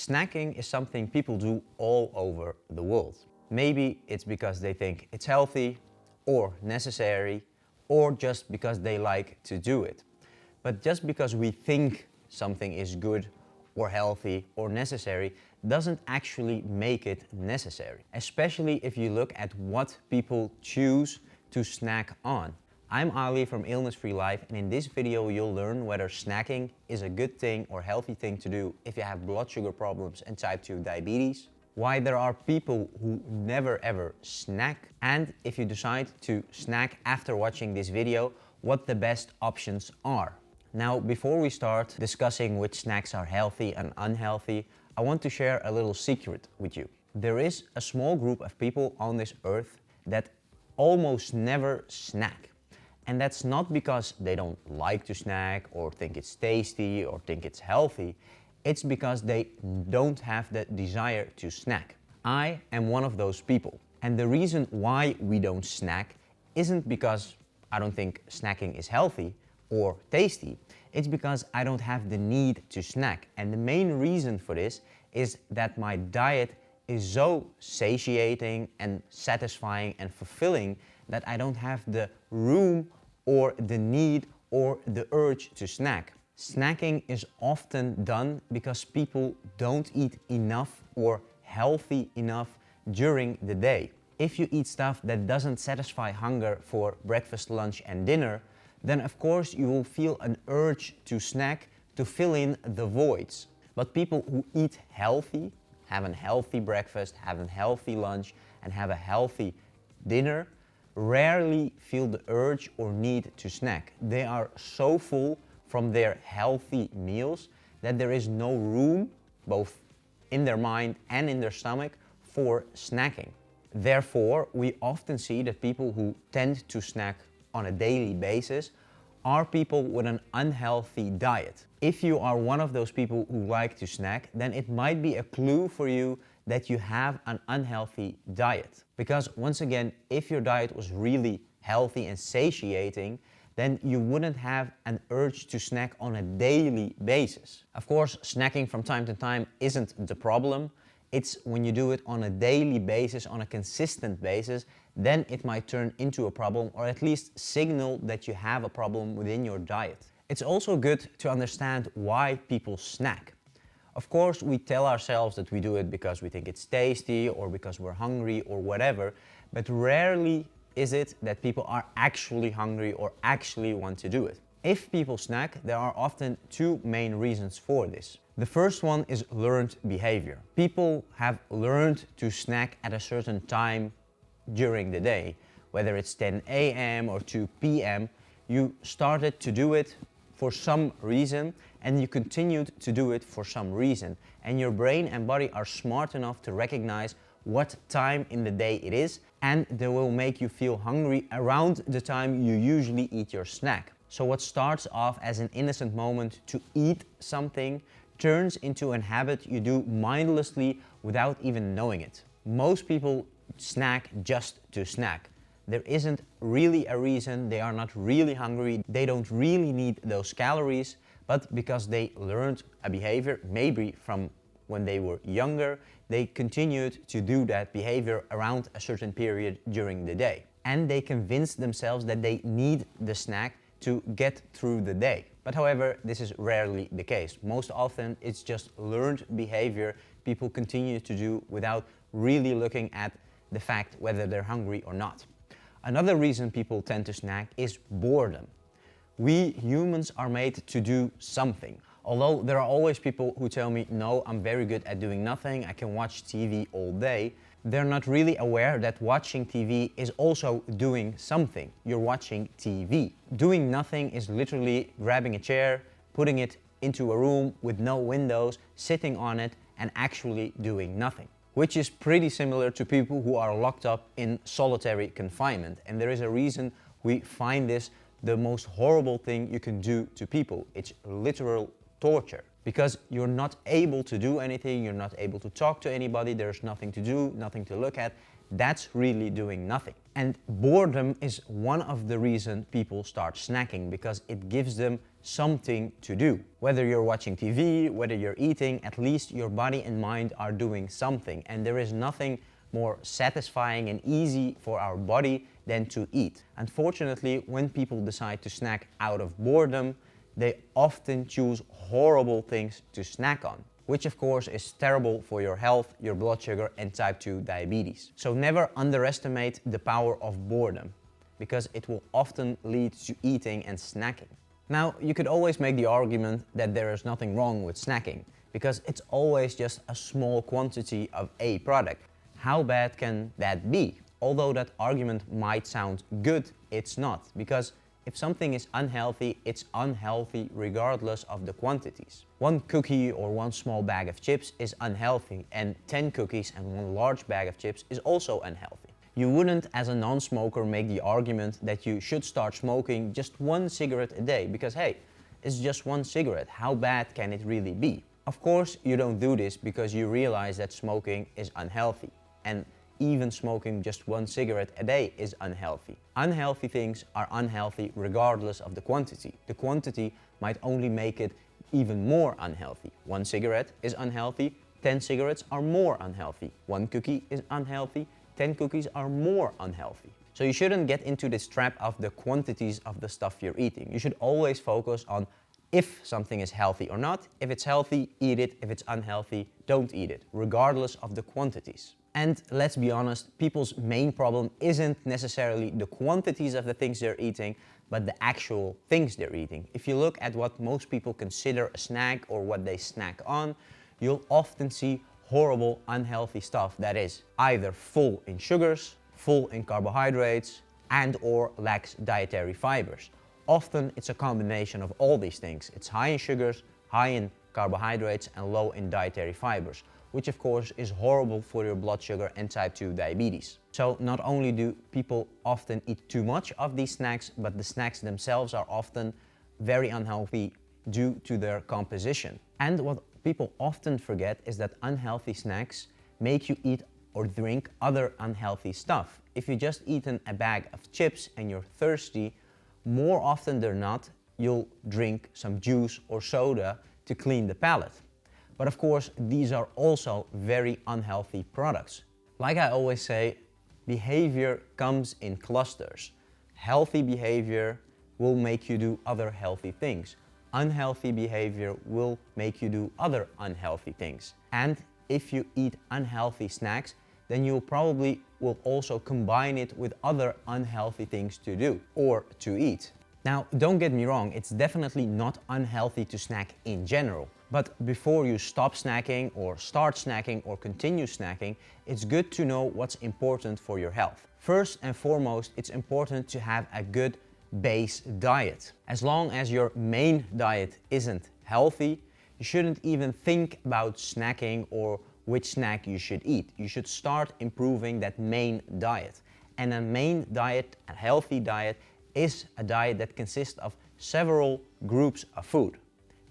Snacking is something people do all over the world. Maybe it's because they think it's healthy or necessary, or just because they like to do it. But just because we think something is good or healthy or necessary doesn't actually make it necessary. Especially if you look at what people choose to snack on. I'm Ali from Illness Free Life, and in this video you'll learn whether snacking is a good thing or healthy thing to do if you have blood sugar problems and type 2 diabetes, why there are people who never ever snack, and if you decide to snack after watching this video, what the best options are. Now, before we start discussing which snacks are healthy and unhealthy, I want to share a little secret with you. There is a small group of people on this earth that almost never snack. And that's not because they don't like to snack or think it's tasty or think it's healthy. It's because they don't have the desire to snack. I am one of those people. And the reason why we don't snack isn't because I don't think snacking is healthy or tasty. It's because I don't have the need to snack. And the main reason for this is that my diet is so satiating and satisfying and fulfilling that I don't have the room or the need or the urge to snack. Snacking is often done because people don't eat enough or healthy enough during the day. If you eat stuff that doesn't satisfy hunger for breakfast, lunch and dinner, then of course you will feel an urge to snack to fill in the voids. But people who eat healthy, have a healthy breakfast, have a healthy lunch and have a healthy dinner, rarely feel the urge or need to snack. They are so full from their healthy meals that there is no room, both in their mind and in their stomach, for snacking. Therefore, we often see that people who tend to snack on a daily basis are people with an unhealthy diet. If you are one of those people who like to snack, then it might be a clue for you that you have an unhealthy diet. Because once again, if your diet was really healthy and satiating, then you wouldn't have an urge to snack on a daily basis. Of course, snacking from time to time isn't the problem. It's when you do it on a daily basis, on a consistent basis, then it might turn into a problem, or at least signal that you have a problem within your diet. It's also good to understand why people snack. Of course, we tell ourselves that we do it because we think it's tasty or because we're hungry or whatever, but rarely is it that people are actually hungry or actually want to do it. If people snack, there are often two main reasons for this. The first one is learned behavior. People have learned to snack at a certain time during the day, whether it's 10 a.m. or 2 p.m. You started to do it for some reason and you continued to do it for some reason. And your brain and body are smart enough to recognize what time in the day it is, and they will make you feel hungry around the time you usually eat your snack. So what starts off as an innocent moment to eat something turns into a habit you do mindlessly without even knowing it. Most people snack just to snack. There isn't really a reason, they are not really hungry, they don't really need those calories, but because they learned a behavior, maybe from when they were younger, they continued to do that behavior around a certain period during the day. And they convinced themselves that they need the snack to get through the day. But however, this is rarely the case. Most often it's just learned behavior people continue to do without really looking at the fact whether they're hungry or not. Another reason people tend to snack is boredom. We humans are made to do something. Although there are always people who tell me, no, I'm very good at doing nothing, I can watch TV all day. They're not really aware that watching TV is also doing something. You're watching TV. Doing nothing is literally grabbing a chair, putting it into a room with no windows, sitting on it, and actually doing nothing. Which is pretty similar to people who are locked up in solitary confinement. And there is a reason we find this the most horrible thing you can do to people. It's literal torture. Because you're not able to do anything, you're not able to talk to anybody, there's nothing to do, nothing to look at, that's really doing nothing. And boredom is one of the reasons people start snacking, because it gives them something to do. Whether you're watching TV, whether you're eating, at least your body and mind are doing something. And there is nothing more satisfying and easy for our body than to eat. Unfortunately, when people decide to snack out of boredom, they often choose horrible things to snack on, which of course is terrible for your health, your blood sugar and type 2 diabetes. So never underestimate the power of boredom, because it will often lead to eating and snacking. Now, you could always make the argument that there is nothing wrong with snacking, because it's always just a small quantity of a product. How bad can that be? Although that argument might sound good, it's not, because if something is unhealthy, it's unhealthy regardless of the quantities. One cookie or one small bag of chips is unhealthy, and 10 cookies and one large bag of chips is also unhealthy. You wouldn't, as a non-smoker, make the argument that you should start smoking just one cigarette a day, because hey, it's just one cigarette, how bad can it really be? Of course, you don't do this because you realize that smoking is unhealthy, and even smoking just one cigarette a day is unhealthy. Unhealthy things are unhealthy regardless of the quantity. The quantity might only make it even more unhealthy. One cigarette is unhealthy, 10 cigarettes are more unhealthy. One cookie is unhealthy, 10 cookies are more unhealthy. So you shouldn't get into this trap of the quantities of the stuff you're eating. You should always focus on if something is healthy or not. If it's healthy, eat it. If it's unhealthy, don't eat it, regardless of the quantities. And let's be honest, people's main problem isn't necessarily the quantities of the things they're eating, but the actual things they're eating. If you look at what most people consider a snack or what they snack on, you'll often see horrible, unhealthy stuff that is either full in sugars, full in carbohydrates, and or lacks dietary fibers. Often it's a combination of all these things. It's high in sugars, high in carbohydrates, and low in dietary fibers, which of course is horrible for your blood sugar and type 2 diabetes. So not only do people often eat too much of these snacks, but the snacks themselves are often very unhealthy due to their composition. And what people often forget is that unhealthy snacks make you eat or drink other unhealthy stuff. If you just eaten a bag of chips and you're thirsty, more often than not, you'll drink some juice or soda to clean the palate. But of course, these are also very unhealthy products. Like I always say, behavior comes in clusters. Healthy behavior will make you do other healthy things. Unhealthy behavior will make you do other unhealthy things. And if you eat unhealthy snacks, then you probably will also combine it with other unhealthy things to do or to eat. Now, don't get me wrong, it's definitely not unhealthy to snack in general. But before you stop snacking or start snacking or continue snacking, it's good to know what's important for your health. First and foremost, it's important to have a good base diet. As long as your main diet isn't healthy, you shouldn't even think about snacking or which snack you should eat. You should start improving that main diet. And a main diet, a healthy diet, is a diet that consists of several groups of food.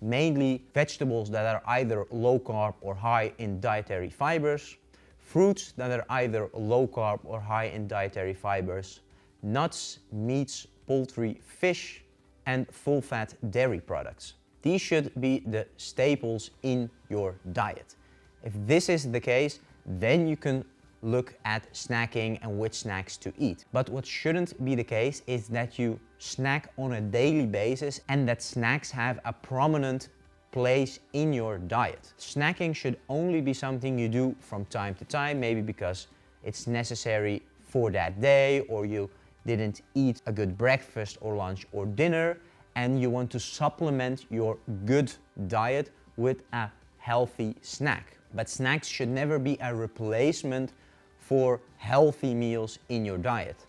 Mainly vegetables that are either low carb or high in dietary fibers, fruits that are either low carb or high in dietary fibers, nuts, meats, poultry, fish, and full fat dairy products. These should be the staples in your diet. If this is the case, then you can look at snacking and which snacks to eat. But what shouldn't be the case is that you snack on a daily basis and that snacks have a prominent place in your diet. Snacking should only be something you do from time to time, maybe because it's necessary for that day, or you didn't eat a good breakfast or lunch or dinner and you want to supplement your good diet with a healthy snack. But snacks should never be a replacement for healthy meals in your diet.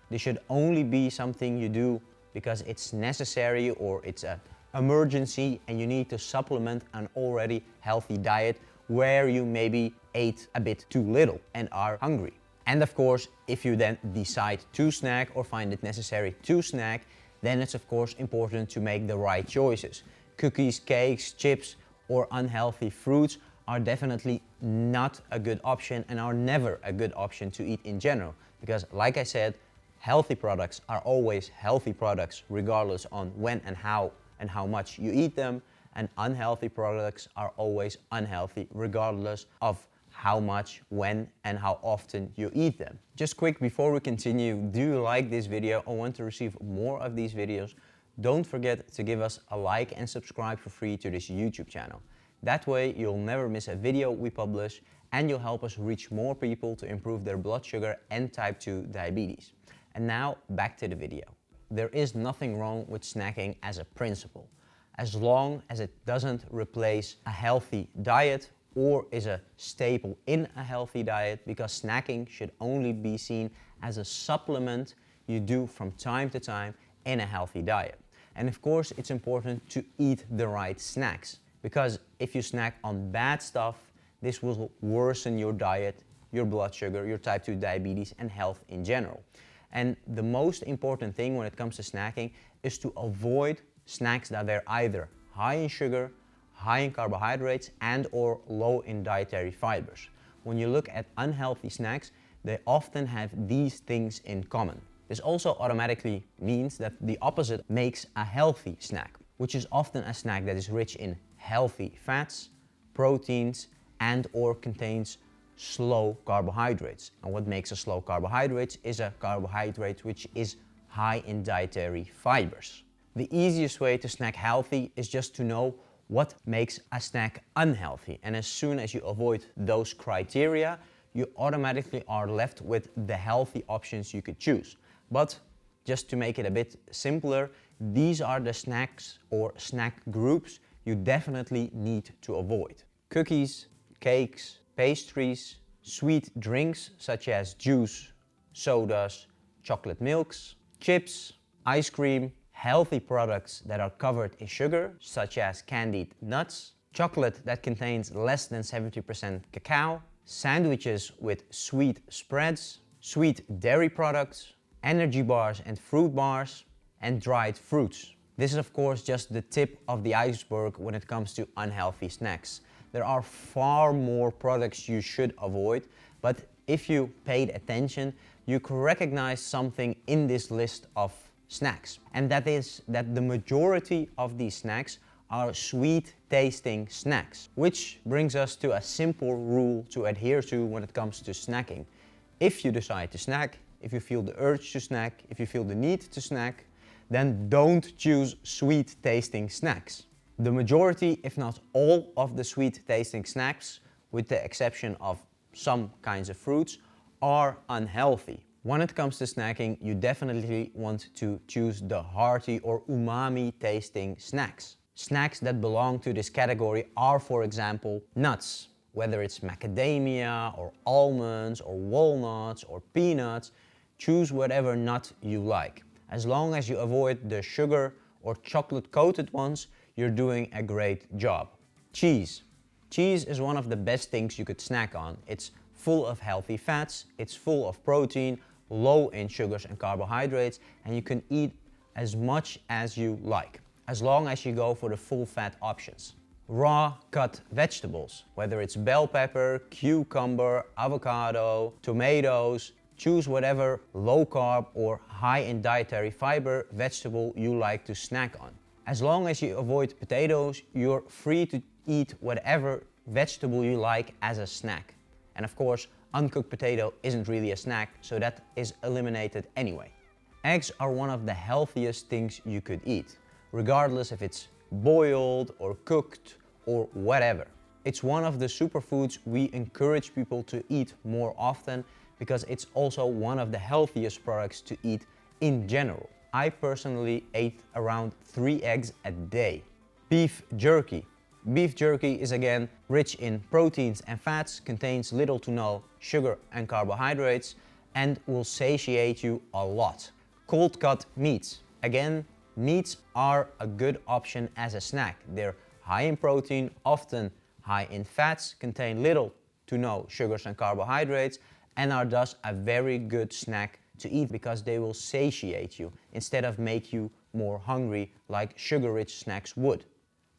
They should only be something you do because it's necessary or it's an emergency and you need to supplement an already healthy diet where you maybe ate a bit too little and are hungry. And of course, if you then decide to snack or find it necessary to snack, then it's of course important to make the right choices. Cookies, cakes, chips, or unhealthy fruits are definitely not a good option and are never a good option to eat in general. Because like I said, healthy products are always healthy products regardless on when and how much you eat them, and unhealthy products are always unhealthy regardless of how much, when and how often you eat them. Just quick before we continue, do you like this video or want to receive more of these videos? Don't forget to give us a like and subscribe for free to this YouTube channel. That way you'll never miss a video we publish, and you'll help us reach more people to improve their blood sugar and type 2 diabetes. And now back to the video. There is nothing wrong with snacking as a principle, as long as it doesn't replace a healthy diet or is a staple in a healthy diet, because snacking should only be seen as a supplement you do from time to time in a healthy diet. And of course, it's important to eat the right snacks, because if you snack on bad stuff, this will worsen your diet, your blood sugar, your type 2 diabetes and health in general. And the most important thing when it comes to snacking is to avoid snacks that are either high in sugar, high in carbohydrates and or low in dietary fibers. When you look at unhealthy snacks, they often have these things in common. This also automatically means that the opposite makes a healthy snack, which is often a snack that is rich in healthy fats, proteins, and or contains slow carbohydrates. And what makes a slow carbohydrate is a carbohydrate which is high in dietary fibers. The easiest way to snack healthy is just to know what makes a snack unhealthy. And as soon as you avoid those criteria, you automatically are left with the healthy options you could choose. But just to make it a bit simpler, these are the snacks or snack groups you definitely need to avoid. Cookies, cakes, pastries, sweet drinks such as juice, sodas, chocolate milks, chips, ice cream, healthy products that are covered in sugar such as candied nuts, chocolate that contains less than 70% cacao, sandwiches with sweet spreads, sweet dairy products, energy bars and fruit bars, and dried fruits. This is of course just the tip of the iceberg when it comes to unhealthy snacks. There are far more products you should avoid, but if you paid attention, you could recognize something in this list of snacks. And that is that the majority of these snacks are sweet tasting snacks, which brings us to a simple rule to adhere to when it comes to snacking. If you decide to snack, if you feel the urge to snack, if you feel the need to snack, then don't choose sweet tasting snacks. The majority, if not all, of the sweet tasting snacks, with the exception of some kinds of fruits, are unhealthy. When it comes to snacking, you definitely want to choose the hearty or umami tasting snacks. Snacks that belong to this category are, for example, nuts. Whether it's macadamia or almonds or walnuts or peanuts, choose whatever nut you like. As long as you avoid the sugar or chocolate coated ones, you're doing a great job. Cheese. Cheese is one of the best things you could snack on. It's full of healthy fats, it's full of protein, low in sugars and carbohydrates, and you can eat as much as you like, as long as you go for the full fat options. Raw cut vegetables, whether it's bell pepper, cucumber, avocado, tomatoes, choose whatever low carb or high in dietary fiber vegetable you like to snack on. As long as you avoid potatoes, you're free to eat whatever vegetable you like as a snack. And of course, uncooked potato isn't really a snack, so that is eliminated anyway. Eggs are one of the healthiest things you could eat, regardless if it's boiled or cooked or whatever. It's one of the superfoods we encourage people to eat more often, because it's also one of the healthiest products to eat in general. I personally ate around 3 eggs a day. Beef jerky. Beef jerky is again rich in proteins and fats, contains little to no sugar and carbohydrates, and will satiate you a lot. Cold cut meats. Again, meats are a good option as a snack. They're high in protein, often high in fats, contain little to no sugars and carbohydrates, and are thus a very good snack to eat because they will satiate you instead of make you more hungry like sugar-rich snacks would.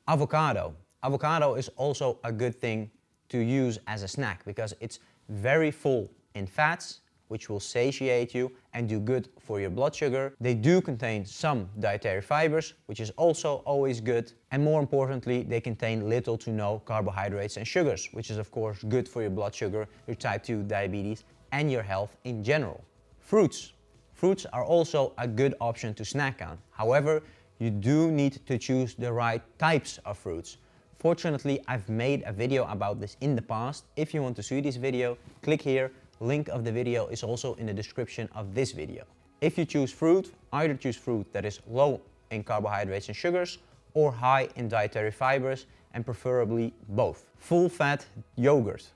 Avocado. Avocado is also a good thing to use as a snack because it's very full in fats, which will satiate you and do good for your blood sugar. They do contain some dietary fibers, which is also always good. And more importantly, they contain little to no carbohydrates and sugars, which is of course good for your blood sugar, your type 2 diabetes, and your health in general. Fruits. Fruits are also a good option to snack on. However, you do need to choose the right types of fruits. Fortunately, I've made a video about this in the past. If you want to see this video, click here. Link of the video is also in the description of this video. If you choose fruit, either choose fruit that is low in carbohydrates and sugars or high in dietary fibers, and preferably both. Full-fat yogurt.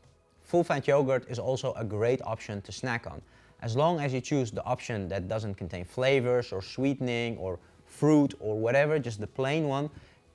Full-fat yogurt is also a great option to snack on. As long as you choose the option that doesn't contain flavors or sweetening or fruit or whatever, just the plain one,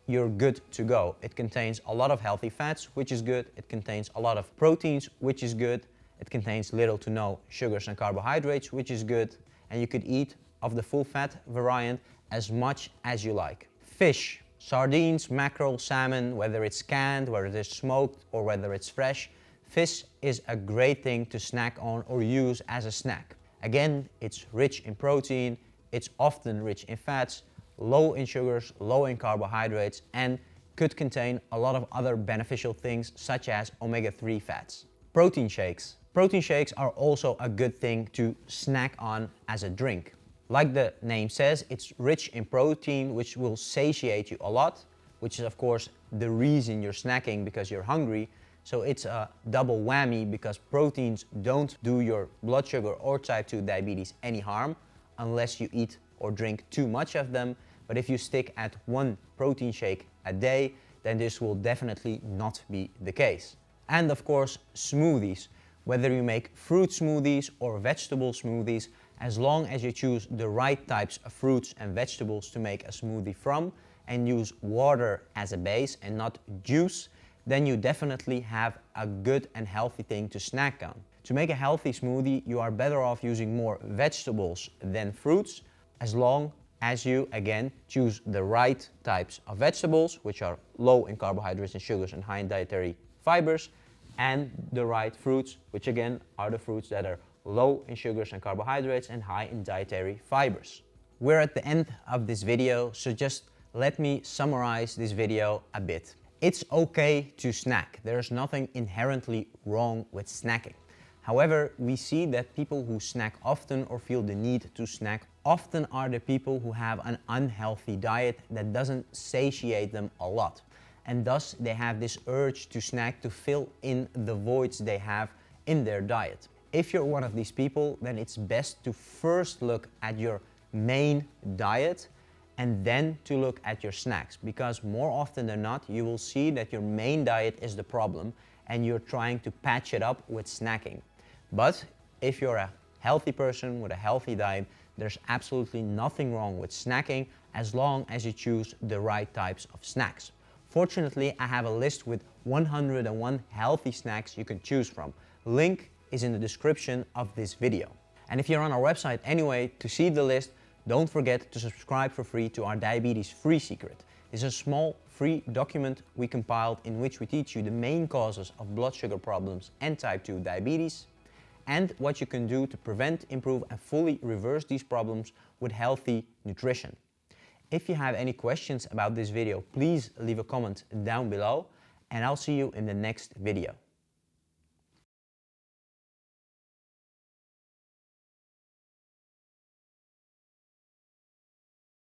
you're good to go. It contains a lot of healthy fats, which is good. It contains a lot of proteins, which is good. It contains little to no sugars and carbohydrates, which is good. And you could eat of the full fat variant as much as you like. Fish, sardines, mackerel, salmon, whether it's canned, whether it's smoked, or whether it's fresh, fish is a great thing to snack on or use as a snack. Again, it's rich in protein, it's often rich in fats, low in sugars, low in carbohydrates, and could contain a lot of other beneficial things such as omega-3 fats. Protein shakes. Protein shakes are also a good thing to snack on as a drink. Like the name says, it's rich in protein, which will satiate you a lot, which is of course the reason you're snacking, because you're hungry. So it's a double whammy because proteins don't do your blood sugar or type 2 diabetes any harm unless you eat or drink too much of them. But if you stick at one protein shake a day, then this will definitely not be the case. And of course, smoothies. Whether you make fruit smoothies or vegetable smoothies, as long as you choose the right types of fruits and vegetables to make a smoothie from and use water as a base and not juice, then you definitely have a good and healthy thing to snack on. To make a healthy smoothie, you are better off using more vegetables than fruits, as long as you, again, choose the right types of vegetables, which are low in carbohydrates and sugars and high in dietary fibers, and the right fruits, which again are the fruits that are low in sugars and carbohydrates and high in dietary fibers. We're at the end of this video, so just let me summarize this video a bit. It's okay to snack. There's nothing inherently wrong with snacking. However, we see that people who snack often or feel the need to snack often are the people who have an unhealthy diet that doesn't satiate them a lot. And thus they have this urge to snack to fill in the voids they have in their diet. If you're one of these people, then it's best to first look at your main diet and then to look at your snacks, because more often than not, you will see that your main diet is the problem and you're trying to patch it up with snacking. But if you're a healthy person with a healthy diet, there's absolutely nothing wrong with snacking as long as you choose the right types of snacks. Fortunately, I have a list with 101 healthy snacks you can choose from. Link is in the description of this video. And if you're on our website anyway, to see the list, don't forget to subscribe for free to our Diabetes Free Secret. It's a small free document we compiled in which we teach you the main causes of blood sugar problems and type 2 diabetes, and what you can do to prevent, improve, and fully reverse these problems with healthy nutrition. If you have any questions about this video, please leave a comment down below, and I'll see you in the next video.